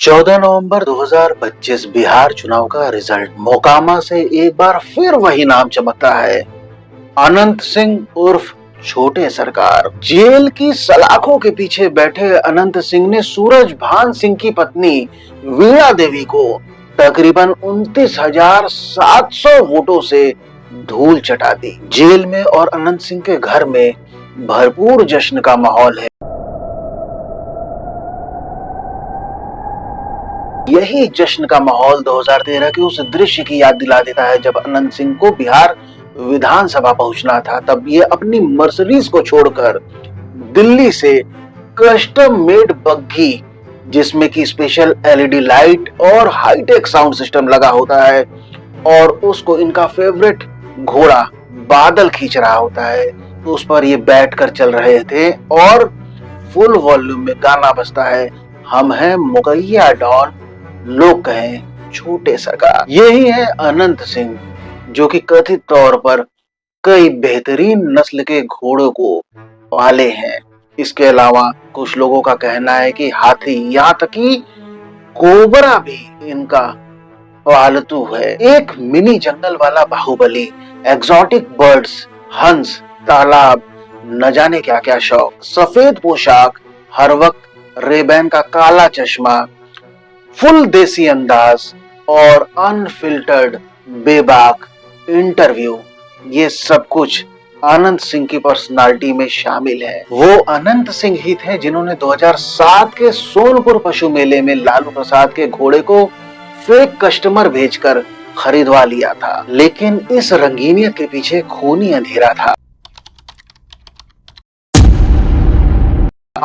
14 नवंबर 2025 बिहार चुनाव का रिजल्ट। मोकामा से एक बार फिर वही नाम चमकता है, अनंत सिंह उर्फ छोटे सरकार। जेल की सलाखों के पीछे बैठे अनंत सिंह ने सूरजभान सिंह की पत्नी वीणा देवी को तकरीबन 29,700 वोटों से धूल चटा दी। जेल में और अनंत सिंह के घर में भरपूर जश्न का माहौल है। यही जश्न का माहौल 2013 के उस दृश्य की याद दिला देता है जब अनंत सिंह को बिहार विधानसभा पहुंचना था। तब ये अपनी मर्सिडीज को छोड़कर दिल्ली से कस्टम मेड बग्घी, जिसमें की स्पेशल एलईडी लाइट और हाईटेक साउंड सिस्टम लगा होता है, और उसको इनका फेवरेट घोड़ा बादल खींच रहा होता है, तो उस पर ये बैठकर चल रहे थे और फुल वॉल्यूम में गाना बजता है, हम हैं मुगैया डॉन, लोग कहें छोटे सरकार। यही है अनंत सिंह, जो कि कथित तौर पर कई बेहतरीन नस्ल के घोड़ों को पाले हैं। इसके अलावा कुछ लोगों का कहना है कि हाथी, यहाँ तक कि कोबरा भी इनका पालतू है। एक मिनी जंगल वाला बाहुबली, एग्जॉटिक बर्ड्स, हंस, तालाब, न जाने क्या क्या शौक, सफेद पोशाक, हर वक्त रेबैन का काला चश्मा, फुल देसी अंदाज और अनफिल्टर्ड बेबाक इंटरव्यू, ये सब कुछ अनंत सिंह की पर्सनालिटी में शामिल है। वो अनंत सिंह ही थे जिन्होंने 2007 के सोनपुर पशु मेले में लालू प्रसाद के घोड़े को फेक कस्टमर भेजकर खरीदवा लिया था। लेकिन इस रंगीनियत के पीछे खूनी अंधेरा था।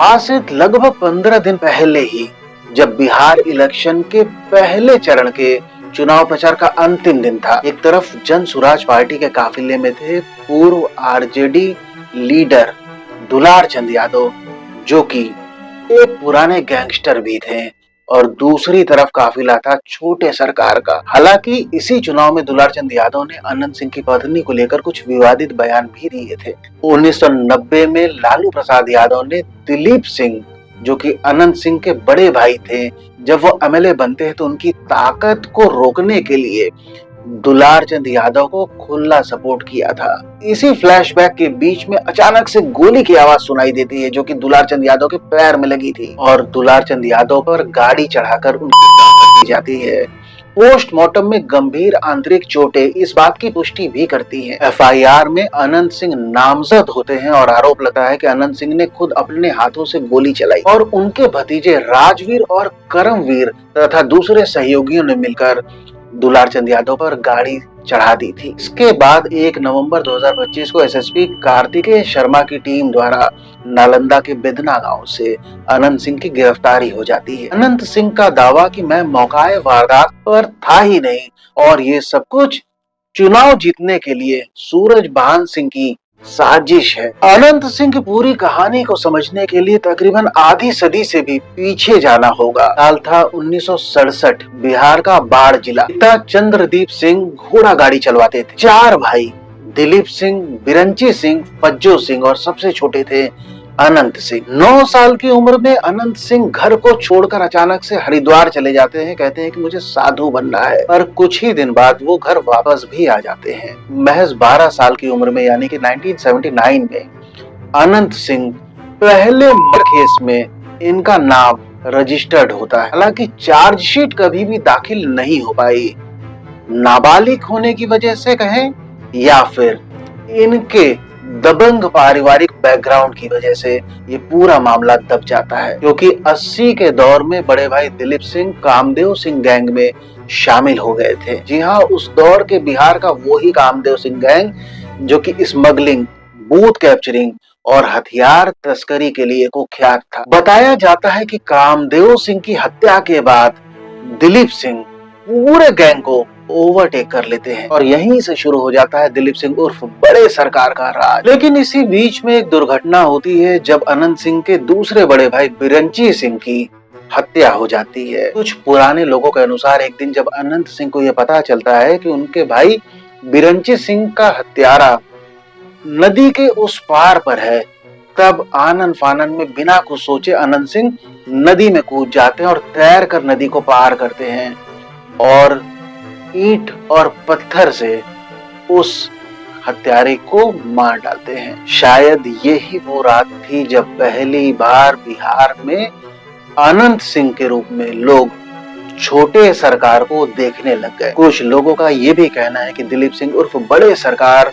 आज से लगभग 15 दिन पहले ही, जब बिहार इलेक्शन के पहले चरण के चुनाव प्रचार का अंतिम दिन था, एक तरफ जन सुराज पार्टी के काफिले में थे पूर्व आरजेडी लीडर दुलार चंद यादव, जो कि एक पुराने गैंगस्टर भी थे, और दूसरी तरफ काफिला था छोटे सरकार का। हालांकि इसी चुनाव में दुलार चंद यादव ने अनंत सिंह की पत्नी को लेकर कुछ विवादित बयान भी दिए थे। 1990 में लालू प्रसाद यादव ने दिलीप सिंह, जो कि अनंत सिंह के बड़े भाई थे, जब वो एमएलए बनते हैं तो उनकी ताकत को रोकने के लिए दुलार चंद यादव को खुला सपोर्ट किया था। इसी फ्लैशबैक के बीच में अचानक से गोली की आवाज सुनाई देती है, जो कि दुलार चंद यादव के पैर में लगी थी, और दुलार चंद यादव पर गाड़ी चढ़ाकर उनकी जान दी जाती है। पोस्टमार्टम में गंभीर आंतरिक चोटें इस बात की पुष्टि भी करती हैं। एफआईआर में अनंत सिंह नामजद होते हैं और आरोप लगता है कि अनंत सिंह ने खुद अपने हाथों से गोली चलाई और उनके भतीजे राजवीर और करमवीर तथा दूसरे सहयोगियों ने मिलकर दुलार चंद यादव पर गाड़ी चढ़ा दी थी। इसके बाद 1 नवंबर 2025 को एसएसपी कार्तिकेय शर्मा की टीम द्वारा नालंदा के बेदना गांव से अनंत सिंह की गिरफ्तारी हो जाती है। अनंत सिंह का दावा कि मैं मौकाए वारदात पर था ही नहीं, और ये सब कुछ चुनाव जीतने के लिए सूरजभान सिंह की साजिश है। अनंत सिंह की पूरी कहानी को समझने के लिए तकरीबन आधी सदी से भी पीछे जाना होगा। साल था 1967, बिहार का बाढ़ जिला। पिता चंद्रदीप सिंह घोड़ा गाड़ी चलवाते थे। 4 भाई, दिलीप सिंह, बिरंची सिंह, फज्जो सिंह और सबसे छोटे थे अनंत सिंह। 9 साल की उम्र में अनंत सिंह घर को छोड़कर अचानक से हरिद्वार चले जाते हैं। कहते हैं कि मुझे साधु बनना है, पर कुछ ही दिन बाद वो घर वापस भी आ जाते हैं। महज 12 साल की उम्र में, यानी कि 1979 में अनंत सिंह पहले मर्डर केस में इनका नाम रजिस्टर्ड होता है। हालांकि चार्जशीट कभी भी दाखिल नहीं हो पाई। नाबालिग होने की वजह से कहें या फिर इनके दबंग पारिवारिक बैकग्राउंड की वजह से ये पूरा मामला दब जाता है, क्योंकि 80 के दौर में बड़े भाई दिलीप सिंह कामदेव सिंह गैंग में शामिल हो गए थे। जी हाँ, उस दौर के बिहार का वही कामदेव सिंह गैंग जो कि स्मगलिंग, बूथ कैप्चरिंग और हथियार तस्करी के लिए कुख्यात था। बताया जाता है कि कामदेव सिंह की हत्या के बाद दिलीप सिंह पूरे गैंग को ओवरटेक कर लेते हैं, और यहीं से शुरू हो जाता है दिलीप सिंह उर्फ बड़े सरकार का राज। लेकिन इसी बीच में एक दुर्घटना होती है, जब अनंत सिंह के दूसरे बड़े भाई बिरंची सिंह की हत्या हो जाती है। कुछ पुराने लोगों के अनुसार एक दिन जब अनंत सिंह को यह पता चलता है कि उनके भाई बिरंची सिंह का हत्यारा नदी के उस पार पर है, तब आनन फानन में बिना कुछ सोचे अनंत सिंह नदी में कूद जाते हैं और तैर कर नदी को पार करते हैं और ईंट और पत्थर से उस हत्यारे को मार डालते हैं। शायद यही वो रात थी जब पहली बार बिहार में अनंत सिंह के रूप में लोग छोटे सरकार को देखने लग गए। कुछ लोगों का ये भी कहना है कि दिलीप सिंह उर्फ बड़े सरकार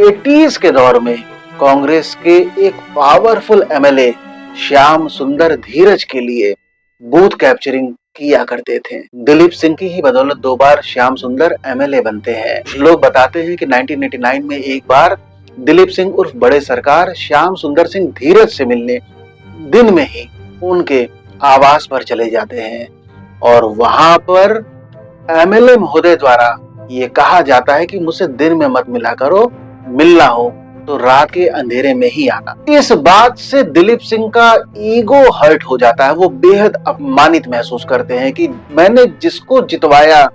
80s के दौर में कांग्रेस के एक पावरफुल एमएलए श्याम सुंदर धीरज के लिए बूथ कैप्चरिंग किया करते थे। दिलीप सिंह की ही बदौलत 2 बार श्याम सुंदर एमएलए बनते हैं। कुछ लोग बताते हैं कि 1989 में एक बार दिलीप सिंह उर्फ बड़े सरकार श्याम सुंदर सिंह धीरज से मिलने दिन में ही उनके आवास पर चले जाते हैं और वहां पर एमएलए महोदय द्वारा ये कहा जाता है कि मुझसे दिन में मत मिला करो, मिलना हो तो रात के अंधेरे में ही आना। इस बात से दिलीप सिंह का ईगो हर्ट हो जाता है। वो बेहद अपमानित महसूस करते हैं कि मैंने जिसको जितवाया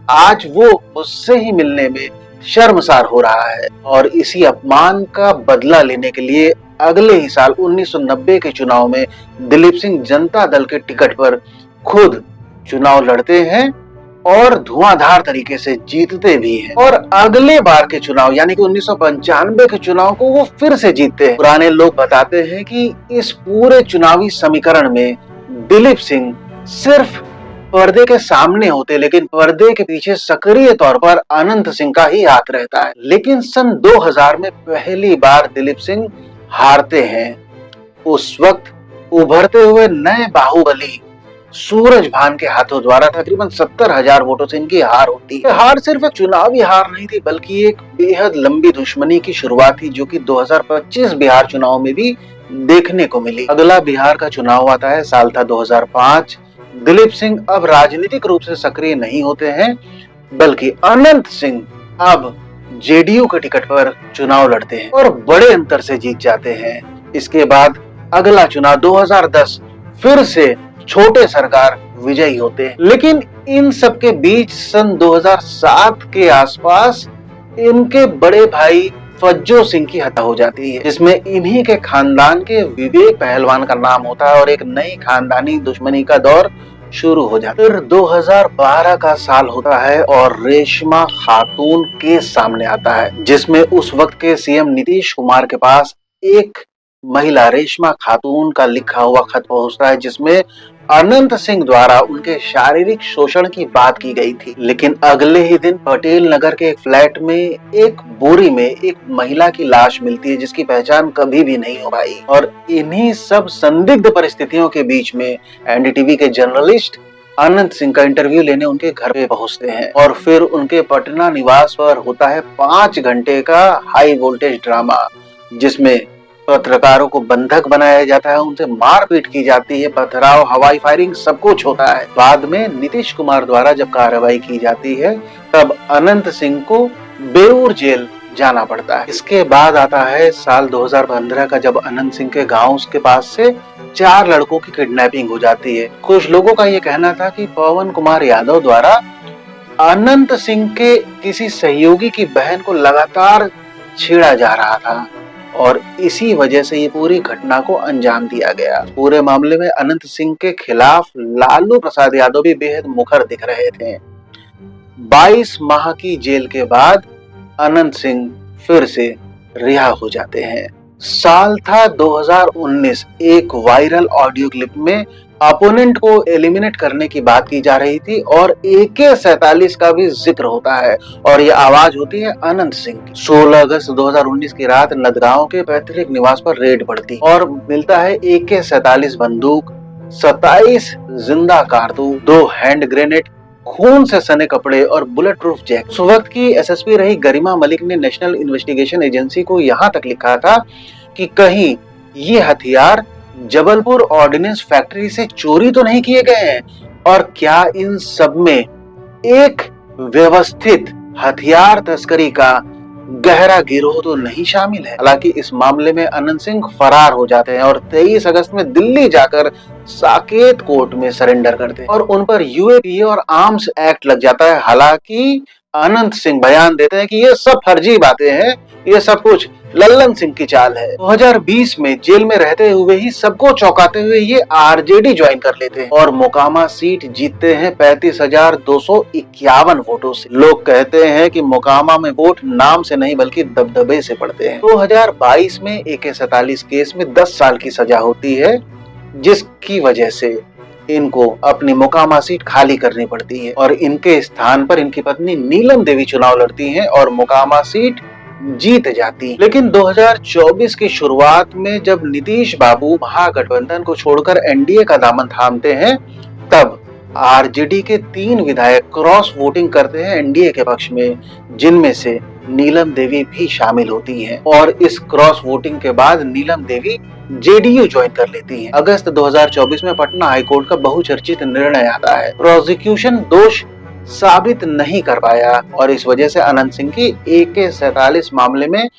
आज वो मुझसे ही मिलने में शर्मसार हो रहा है और इसी अपमान का बदला लेने के लिए अगले ही साल 1990 के चुनाव में दिलीप सिंह जनता दल के टिकट पर खुद चुनाव लड़ते हैं और धुआंधार तरीके से जीतते भी हैं और अगले बार के चुनाव यानी कि 1995 के चुनाव को वो फिर से जीतते हैं। पुराने लोग बताते हैं कि इस पूरे चुनावी समीकरण में दिलीप सिंह सिर्फ पर्दे के सामने होते लेकिन पर्दे के पीछे सक्रिय तौर पर अनंत सिंह का ही हाथ रहता है। लेकिन सन 2000 में पहली बार दिलीप सिंह हारते हैं। उस वक्त उभरते हुए नए बाहुबली सूरजभान के हाथों द्वारा तकरीबन 70,000 वोटों से इनकी हार होती है। हार सिर्फ एक चुनावी हार नहीं थी बल्कि एक बेहद लंबी दुश्मनी की शुरुआत थी जो कि 2025 बिहार चुनाव में भी देखने को मिली। अगला बिहार का चुनाव आता है, साल था 2005। दिलीप सिंह अब राजनीतिक रूप से सक्रिय नहीं होते हैं बल्कि अनंत सिंह अब जेडीयू के टिकट पर चुनाव लड़ते हैं और बड़े अंतर से जीत जाते हैं। इसके बाद अगला चुनाव 2010 फिर से छोटे सरकार विजयी होते हैं। लेकिन इन सब के बीच सन 2007 के आसपास इनके बड़े भाई फज्जो सिंह की हत्या हो जाती है जिसमें इन्हीं के खानदान के विवेक पहलवान का नाम होता है और एक नई खानदानी दुश्मनी का दौर शुरू हो जाता है। फिर 2012 का साल होता है और रेशमा खातून केस सामने आता है जिसमें उस वक्त के सीएम नीतीश कुमार के पास एक महिला रेशमा खातून का लिखा हुआ खत पहुंचता है जिसमें अनंत सिंह द्वारा उनके शारीरिक शोषण की बात की गई थी। लेकिन अगले ही दिन पटेल नगर के एक फ्लैट में एक बोरी में एक महिला की लाश मिलती है जिसकी पहचान कभी भी नहीं हो पाई और इन्हीं सब संदिग्ध परिस्थितियों के बीच में एनडीटीवी के जर्नलिस्ट अनंत सिंह का इंटरव्यू लेने उनके घर पे पहुंचते हैं और फिर उनके पटना निवास पर होता है 5 घंटे का हाई वोल्टेज ड्रामा जिसमें पत्रकारों को बंधक बनाया जाता है, उनसे मारपीट की जाती है, पथराव, हवाई फायरिंग सब कुछ होता है। बाद में नीतीश कुमार द्वारा जब कार्रवाई की जाती है तब अनंत सिंह को बेऊर जेल जाना पड़ता है। इसके बाद आता है साल 2015 का जब अनंत सिंह के गांव के पास से 4 लड़कों की किडनैपिंग हो जाती है। कुछ लोगों का ये कहना था कि पवन कुमार यादव द्वारा अनंत सिंह के किसी सहयोगी की बहन को लगातार छेड़ा जा रहा था और इसी वजह से ये पूरी घटना को अंजाम दिया गया। पूरे मामले में अनंत सिंह के खिलाफ लालू प्रसाद यादव भी बेहद मुखर दिख रहे थे। 22 माह की जेल के बाद अनंत सिंह फिर से रिहा हो जाते हैं। साल था 2019। एक वायरल ऑडियो क्लिप में अपोनेंट को एलिमिनेट करने की बात की जा रही थी और AK-47 का भी जिक्र होता है और ये आवाज होती है अनंत सिंह की। 16 अगस्त 2019 की रात नदगांव के पैतृक निवास पर रेड पड़ती और मिलता है AK-47 बंदूक, 27 जिंदा कारतूस, 2 हैंड ग्रेनेड, खून से सने कपड़े और बुलेट प्रूफ जैकेट। उस वक्त की एसएसपी रही गरिमा मलिक ने नेशनल इन्वेस्टिगेशन एजेंसी को यहाँ तक लिखा था कि कहीं ये हथियार जबलपुर ऑर्डिनेंस फैक्ट्री से चोरी तो नहीं किए गए हैं और क्या इन सब में एक व्यवस्थित हथियार तस्करी का गहरा गिरोह तो नहीं शामिल है। हालांकि इस मामले में अनंत सिंह फरार हो जाते हैं और 23 अगस्त में दिल्ली जाकर साकेत कोर्ट में सरेंडर करते हैं और उन पर यूएपीए और आर्म्स एक्ट लग जाता है। हालांकि अनंत सिंह बयान देते हैं कि ये सब फर्जी बातें हैं, ये सब कुछ लल्लन सिंह की चाल है। 2020 में जेल में रहते हुए ही सबको चौंकाते हुए ये आरजेडी ज्वाइन कर लेते हैं और मोकामा सीट जीतते हैं 35,251 वोटों से। लोग कहते हैं कि मोकामा में वोट नाम से नहीं बल्कि दबदबे से पड़ते हैं। 2022 में AK-47 केस में 10 साल की सजा होती है, जिसकी वजह से इनको अपनी मोकामा सीट खाली करनी पड़ती है और इनके स्थान पर इनकी पत्नी नीलम देवी चुनाव लड़ती हैं और मोकामा सीट जीत जाती है। लेकिन 2024 की शुरुआत में जब नीतीश बाबू महागठबंधन को छोड़कर एनडीए का दामन थामते हैं, तब आरजेडी के 3 विधायक क्रॉस वोटिंग करते हैं एनडीए के पक्ष में, जिनमें से नीलम देवी भी शामिल होती हैं और इस क्रॉस वोटिंग के बाद नीलम देवी जेडीयू ज्वाइन कर लेती हैं। अगस्त 2024 में पटना हाईकोर्ट का बहुचर्चित निर्णय आता है। प्रोसिक्यूशन दोष साबित नहीं कर पाया और इस वजह से अनंत सिंह की AK-47 मामले में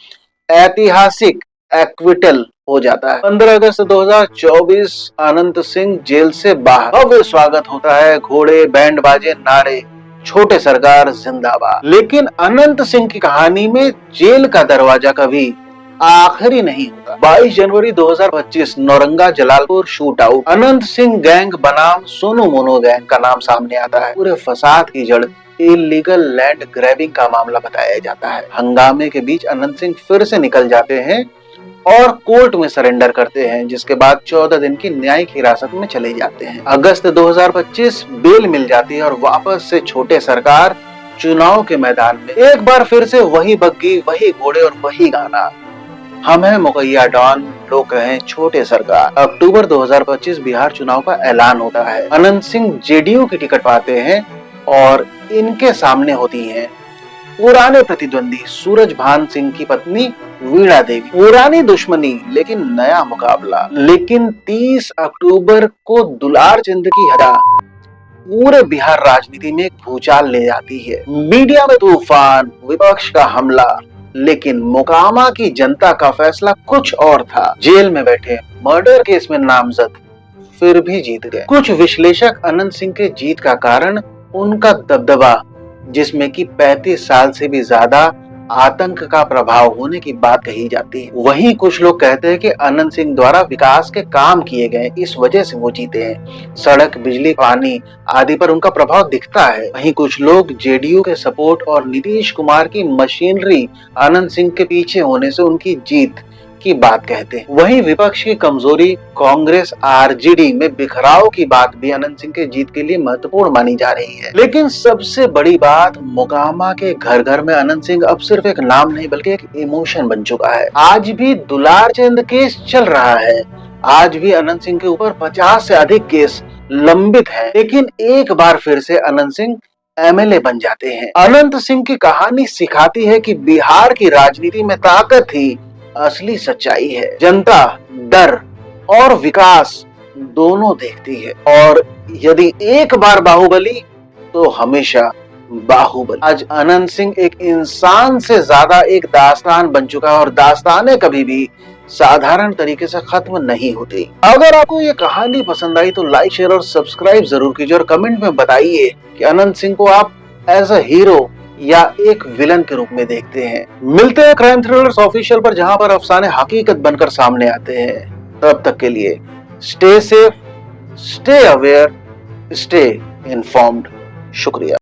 ऐतिहासिक एक्विटल हो जाता है। 15 अगस्त 2024 अनंत सिंह जेल से बाहर। भव्य स्वागत होता है, घोड़े, बैंड बाजे, नारे, छोटे सरकार जिंदाबाद। लेकिन अनंत सिंह की कहानी में जेल का दरवाजा कभी आखिरी नहीं होता। 22 जनवरी 2025 Nauranga Jalalpur shoot out. Anant Singh gang बनाम सोनू मोनो गैंग का नाम सामने आता है। पूरे फसाद की जड़ इलीगल लैंड ग्रैबिंग का मामला बताया जाता है। हंगामे के बीच अनंत सिंह फिर से निकल जाते हैं और कोर्ट में सरेंडर करते हैं, जिसके बाद 14 दिन की न्यायिक हिरासत में चले जाते हैं। अगस्त 2025 बेल मिल जाती है और वापस से छोटे सरकार चुनाव के मैदान में एक बार फिर से वही बग्गी, वही घोड़े और वही गाना, हम हैं मुकैया डॉन, लोग कहें छोटे सरकार। अक्टूबर 2025 बिहार चुनाव का ऐलान होता है। अनंत सिंह जेडीयू की टिकट पाते हैं और इनके सामने होती हैं पुराने प्रतिद्वंदी सूरजभान सिंह की पत्नी वीणा देवी। पुरानी दुश्मनी लेकिन नया मुकाबला। लेकिन 30 अक्टूबर को दुलार चंद की हत्या पूरे बिहार राजनीति में एक भूचाल ले जाती है। मीडिया में तूफान, विपक्ष का हमला, लेकिन मोकामा की जनता का फैसला कुछ और था। जेल में बैठे, मर्डर केस में नामजद, फिर भी जीत गए। कुछ विश्लेषक अनंत सिंह के जीत का कारण उनका दबदबा, जिसमें कि 35 साल से भी ज्यादा आतंक का प्रभाव होने की बात कही जाती है। वहीं कुछ लोग कहते हैं कि अनंत सिंह द्वारा विकास के काम किए गए, इस वजह से वो जीते हैं। सड़क, बिजली, पानी आदि पर उनका प्रभाव दिखता है। वहीं कुछ लोग जेडीयू के सपोर्ट और नीतीश कुमार की मशीनरी अनंत सिंह के पीछे होने से उनकी जीत की बात कहते हैं। वहीं विपक्ष की कमजोरी, कांग्रेस आरजेडी में बिखराव की बात भी अनंत सिंह के जीत के लिए महत्वपूर्ण मानी जा रही है। लेकिन सबसे बड़ी बात, मोकामा के घर घर में अनंत सिंह अब सिर्फ एक नाम नहीं बल्कि एक इमोशन बन चुका है। आज भी दुलार चंद केस चल रहा है, आज भी अनंत सिंह के ऊपर 50 से अधिक केस लंबित है, लेकिन एक बार फिर से अनंत सिंह एमएलए बन जाते हैं। अनंत सिंह की कहानी सिखाती है कि बिहार की राजनीति में ताकत ही असली सच्चाई है। जनता डर और विकास दोनों देखती है और यदि एक बार बाहुबली तो हमेशा बाहुबली। आज अनंत सिंह एक इंसान से ज्यादा एक दास्तान बन चुका है और दास्तानें कभी भी साधारण तरीके से खत्म नहीं होती। अगर आपको ये कहानी पसंद आई तो लाइक, शेयर और सब्सक्राइब जरूर कीजिए और कमेंट में बताइए कि अनंत सिंह को आप एज अ हीरो या एक विलन के रूप में देखते हैं। मिलते हैं क्राइम थ्रिलर्स ऑफिशियल पर, जहां पर अफसाने हकीकत बनकर सामने आते हैं। तब तक के लिए stay safe, stay aware, stay informed. शुक्रिया।